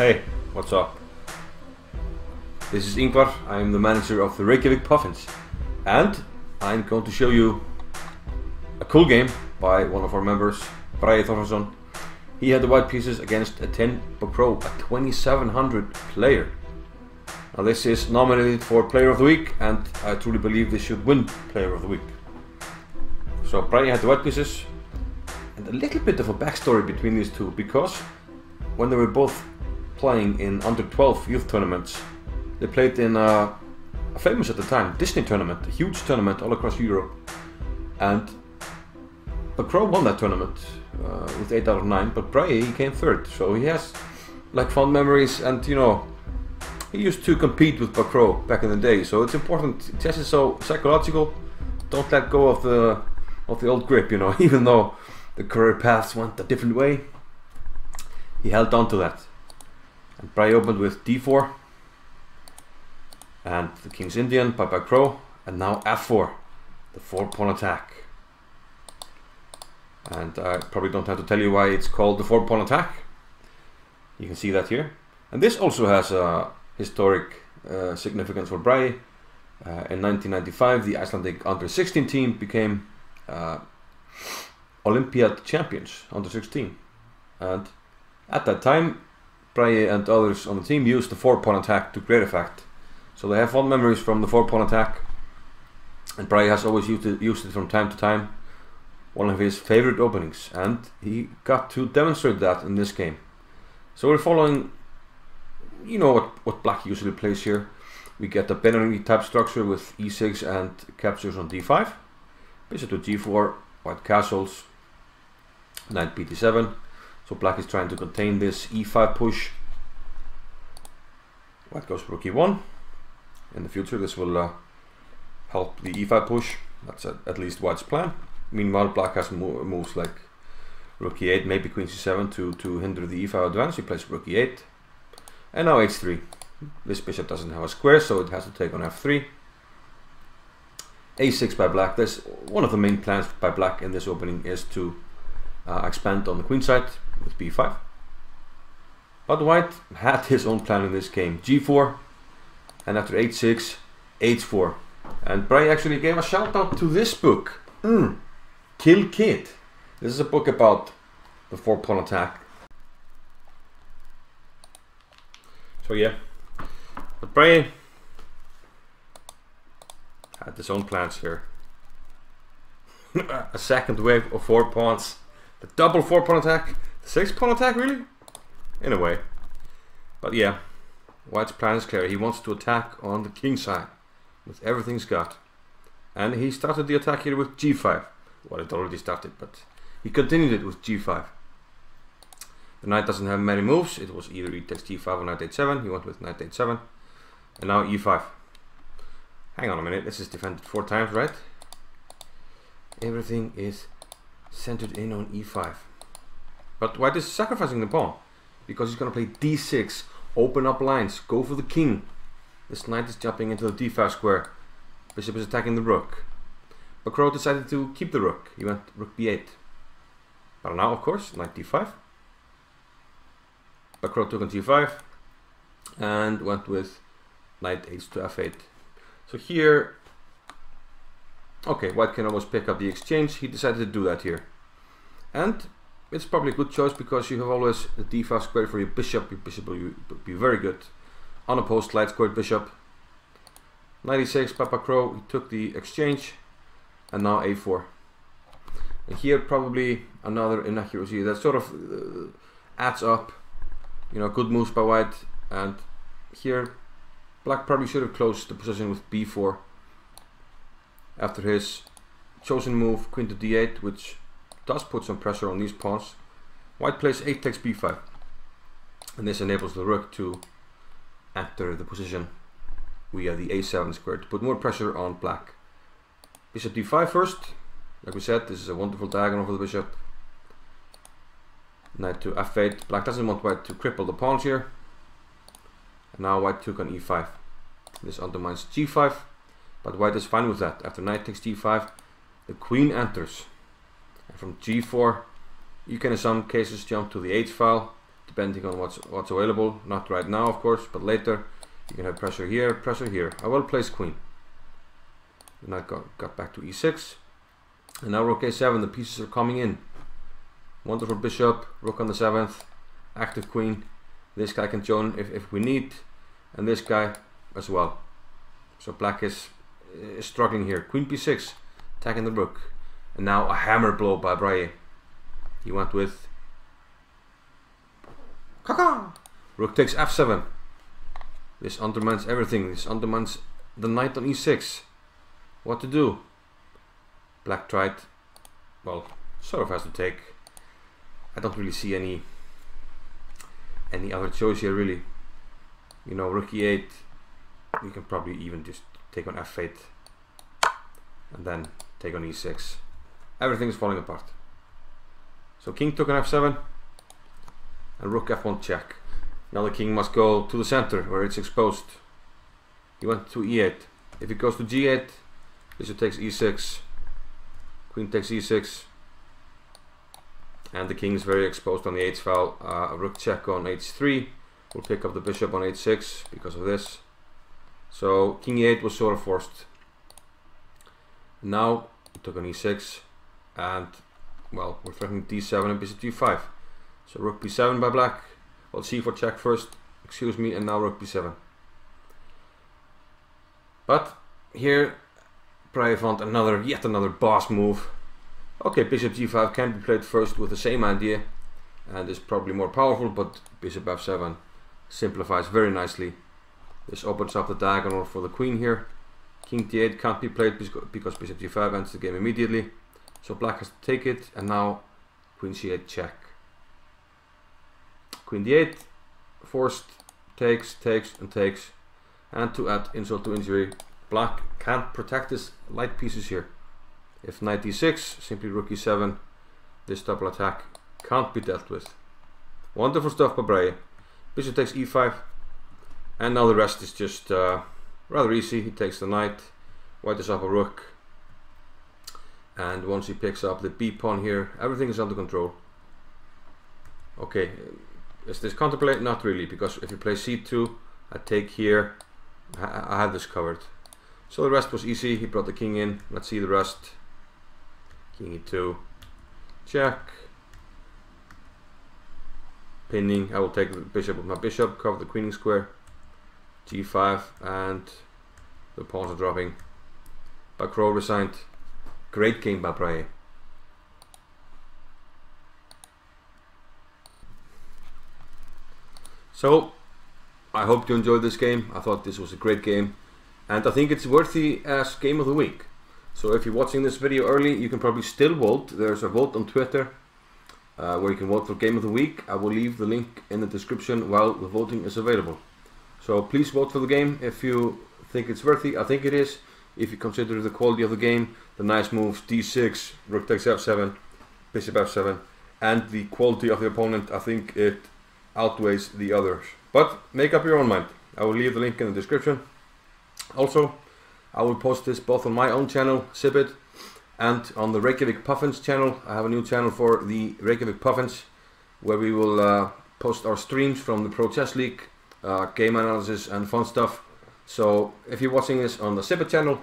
Hey, what's up? This is Ingvar. I'm the manager of the Reykjavik Puffins, and I'm going to show you a cool game by one of our members, Bragi Thorfinnsson. He had the white pieces against Etienne Bacrot, a 2700 player. Now this is nominated for Player of the Week, and I truly believe this should win Player of the Week. So Bragi had the white pieces, and a little bit of a backstory between these two, because when they were both playing in under 12 youth tournaments, they played in a famous at the time Disney tournament, a huge tournament all across Europe, and Bacrot won that tournament with 8 out of 9, but Bragi came third, so he has like fond memories, and you know, he used to compete with Bacrot back in the day, so it's important. Chess is so psychological. Don't let go of the old grip, you know. Even though the career paths went a different way, he held on to that. And Bragi opened with d4 and the King's Indian by Bacrot, and now f4, the 4-pawn attack. And I probably don't have to tell you why it's called the 4-pawn attack. You can see that here. And this also has a historic significance for Bragi. In 1995, the Icelandic under-16 team became Olympiad champions, under-16. And at that time, Bragi and others on the team used the 4-pawn attack to great effect. So they have fond memories from the 4-pawn attack, and Bragi has always used it from time to time. One of his favorite openings, and he got to demonstrate that in this game. So we're following, you know what black usually plays here. We get a binary type structure with e6 and captures on d5, bishop to g4, white castles, knight bd7. So black is trying to contain this e5 push. White goes rook e1. In the future this will help the e5 push. That's at least white's plan. Meanwhile, black has moves like rook e8, maybe queen c7 to hinder the e5 advance. He plays rook e8. And now h3. This bishop doesn't have a square, so it has to take on f3. a6 by black. This one of the main plans by black in this opening is to expand on the queen side with b5. But white had his own plan in this game. g4, and after h6, h4. And Bragi actually gave a shout out to this book, Kill Kid. This is a book about the 4-pawn attack. So yeah, but Bragi had his own plans here. A second wave of 4 pawns. The double 4-pawn attack. The 6-pawn attack, really? In a way. But yeah, white's plan is clear. He wants to attack on the king side with everything he's got. And he started the attack here with g5. Well, it already started, but he continued it with g5. The knight doesn't have many moves. It was either e takes g5 or knight h7. He went with knight h7. And now e5. Hang on a minute. This is defended 4 times, right? Everything is centered in on e5. But white is sacrificing the pawn, because he's going to play d6, open up lines, go for the king. This knight is jumping into the d5 square. Bishop is attacking the rook. Bacrot decided to keep the rook. He went rook b8. But now, of course, knight d5. Bacrot took on g5 and went with knight h to f8. So here, okay, white can almost pick up the exchange. He decided to do that here. And it's probably a good choice, because you have always the d5 square for your bishop. Your bishop will be very good. Unopposed light squared bishop. Knight e6 by Bacrot. He took the exchange. And now a4. And here probably another inaccuracy that sort of adds up. You know, good moves by white. And here black probably should have closed the position with b4 after his chosen move, queen to d8, which does put some pressure on these pawns. White plays 8 takes b5, and this enables the rook to enter the position via the a7 square to put more pressure on black. Bishop d5 first. Like we said, this is a wonderful diagonal for the bishop. Knight to f8. Black doesn't want white to cripple the pawns here. And now white took on e5. This undermines g5, but white is fine with that. After knight takes g5, the queen enters. And from g4, you can in some cases jump to the h file, depending on what's available. Not right now, of course, but later. You can have pressure here, pressure here. A well-placed queen. And I got back to e6. And now rook a7, the pieces are coming in. Wonderful bishop, rook on the 7th, active queen. This guy can join if we need, and this guy as well. So black is struggling here. Queen b6, attacking the rook. And now a hammer blow by Bragi. He went with rook takes f7. This undermines everything. This undermines the knight on e6. What to do? Black tried, well, sort of has to take. I don't really see any other choice here, really. You know, rook e8. You can probably even just take on f8 and then take on e6. Everything is falling apart. So king took on f7 and rook f1 check. Now the king must go to the center where it's exposed. He went to e8. If he goes to g8, bishop takes e6, queen takes e6, and the king is very exposed on the h file. A rook check on h3 will pick up the bishop on h6 because of this. So king e8 was sort of forced. Now he took on e6, and well, we're threatening d7 and bishop g5. So rook b7 by black. Well, c4 check first, excuse me, and now rook b7. But here Bragi found yet another boss move. Okay, bishop g5 can be played first with the same idea and is probably more powerful, but bishop f7 simplifies very nicely. This opens up the diagonal for the queen here. King d8 can't be played because bishop g5 ends the game immediately. So black has to take it, and now queen c8 check. Queen d8, forced, takes, and takes. And to add insult to injury, black can't protect his light pieces here. If knight d6, simply rook e7. This double attack can't be dealt with. Wonderful stuff by Bragi. Bishop takes e5. And now the rest is just rather easy. He takes the knight, white is up a rook. And once he picks up the b pawn here, everything is under control. Okay, is this contemplate? Not really, because if you play c2, I take here, I have this covered. So the rest was easy. He brought the king in. Let's see the rest. King e2, check, pinning. I will take the bishop with my bishop, cover the queening square, g5, and the pawns are dropping. Bacrot resigned. Great game by Bragi. So I hope you enjoyed this game. I thought this was a great game, and I think it's worthy as game of the week. So if you're watching this video early, you can probably still vote. There's a vote on Twitter where you can vote for game of the week. I will leave the link in the description while the voting is available. So please vote for the game if you think it's worthy. I think it is. If you consider the quality of the game, the nice moves, d6, rook takes f7, bishop f7, and the quality of the opponent, I think it outweighs the others. But make up your own mind. I will leave the link in the description. Also, I will post this both on my own channel, Sibit, and on the Reykjavik Puffins channel. I have a new channel for the Reykjavik Puffins, where we will post our streams from the Pro Chess League, game analysis and fun stuff. So if you're watching this on the Sibit channel,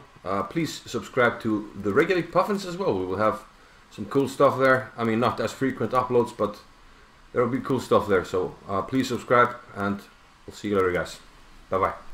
please subscribe to the Reykjavik Puffins as well. We will have some cool stuff there. I mean, not as frequent uploads, but there will be cool stuff there. So please subscribe, and we'll see you later, guys. Bye bye.